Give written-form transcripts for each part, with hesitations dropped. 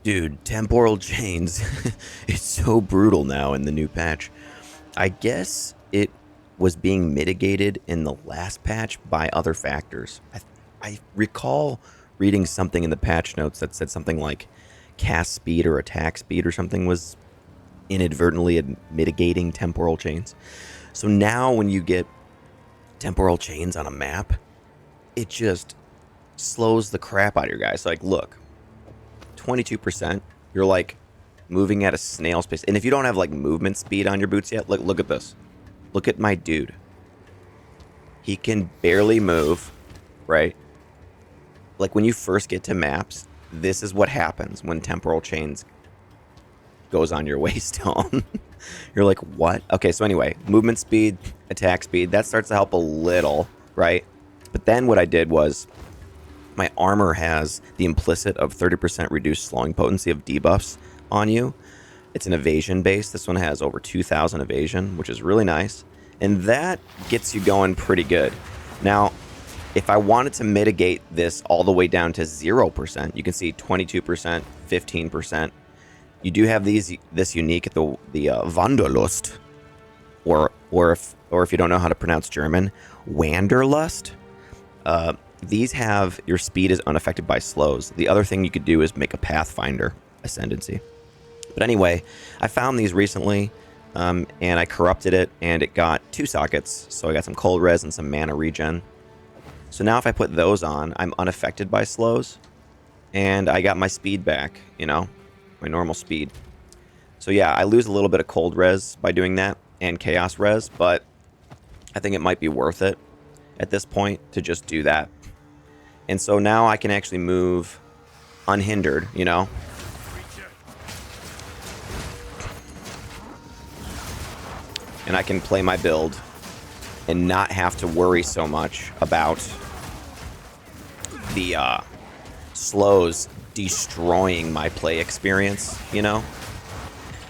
Dude, Temporal Chains, it's so brutal now in the new patch. I guess it was being mitigated in the last patch by other factors. I recall reading something in the patch notes that said something like cast speed or attack speed or something was inadvertently mitigating Temporal Chains. So now when you get Temporal Chains on a map, it just slows the crap out of your guys. Like, look, 22%, you're like moving at a snail's pace. And if you don't have like movement speed on your boots yet, look at this. Look at my dude. He can barely move, right? Like when you first get to maps, this is what happens when Temporal Chains goes on your waystone. You're like, what? Okay, so anyway, movement speed, attack speed, that starts to help a little, right? But then what I did was my armor has the implicit of 30% reduced slowing potency of debuffs on you. It's an evasion base. This one has over 2,000 evasion, which is really nice. And that gets you going pretty good. Now, if I wanted to mitigate this all the way down to 0%, you can see 22%, 15%. You do have this unique at the Wanderlust, or if you don't know how to pronounce German, Wanderlust. These have your speed is unaffected by slows. The other thing you could do is make a Pathfinder Ascendancy. But anyway, I found these recently, and I corrupted it, and it got 2 sockets. So I got some cold res and some mana regen. So now if I put those on, I'm unaffected by slows, and I got my speed back, you know, my normal speed. So yeah, I lose a little bit of cold res by doing that, and chaos res, but I think it might be worth it at this point to just do that. And so now I can actually move unhindered, you know. And I can play my build and not have to worry so much about the slows destroying my play experience, you know.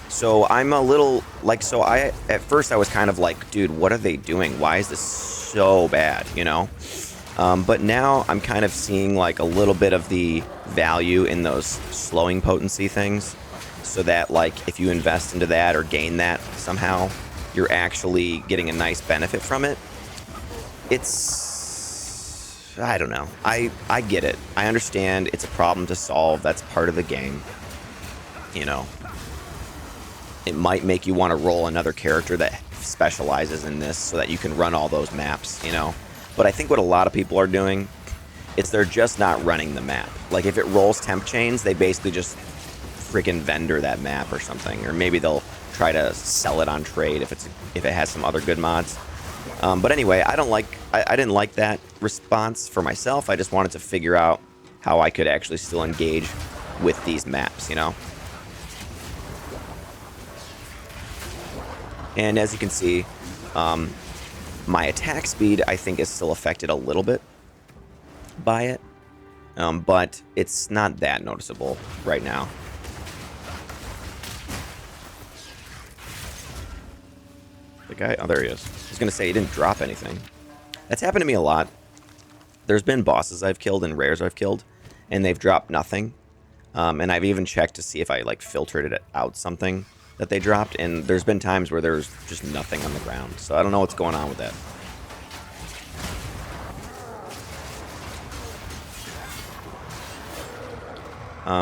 So I'm a little like, so at first I was kind of like, dude, what are they doing? Why is this so bad, you know? But now I'm kind of seeing like a little bit of the value in those slowing potency things, so that like if you invest into that or gain that somehow, you're actually getting a nice benefit from it. It's, I don't know. I get it. I understand it's a problem to solve. That's part of the game, you know. It might make you want to roll another character that specializes in this so that you can run all those maps, you know. But I think what a lot of people are doing is they're just not running the map. Like if it rolls temp chains, they basically just freaking vendor that map or something, or maybe they'll try to sell it on trade if it has some other good mods. But anyway, I didn't like that response for myself. I just wanted to figure out how I could actually still engage with these maps, you know. And as you can see, my attack speed, I think, is still affected a little bit by it, but it's not that noticeable right now. The guy, oh, there he is. I was going to say he didn't drop anything. That's happened to me a lot. There's been bosses I've killed and rares I've killed, and they've dropped nothing. And I've even checked to see if I like filtered it out something that they dropped, and there's been times where there's just nothing on the ground. So I don't know what's going on with that.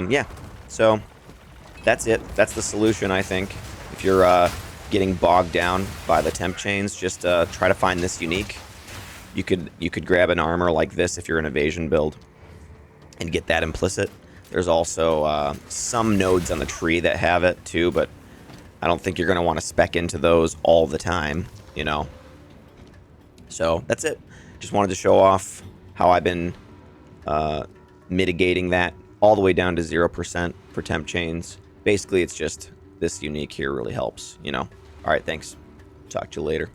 Yeah, so that's it. That's the solution, I think. If you're getting bogged down by the temp chains, just try to find this unique. You could grab an armor like this if you're an evasion build and get that implicit. There's also some nodes on the tree that have it too, but I don't think you're going to want to spec into those all the time, you know. So that's it. Just wanted to show off how I've been mitigating that all the way down to 0% for temp chains. Basically, it's just this unique here really helps, you know. All right, thanks. Talk to you later.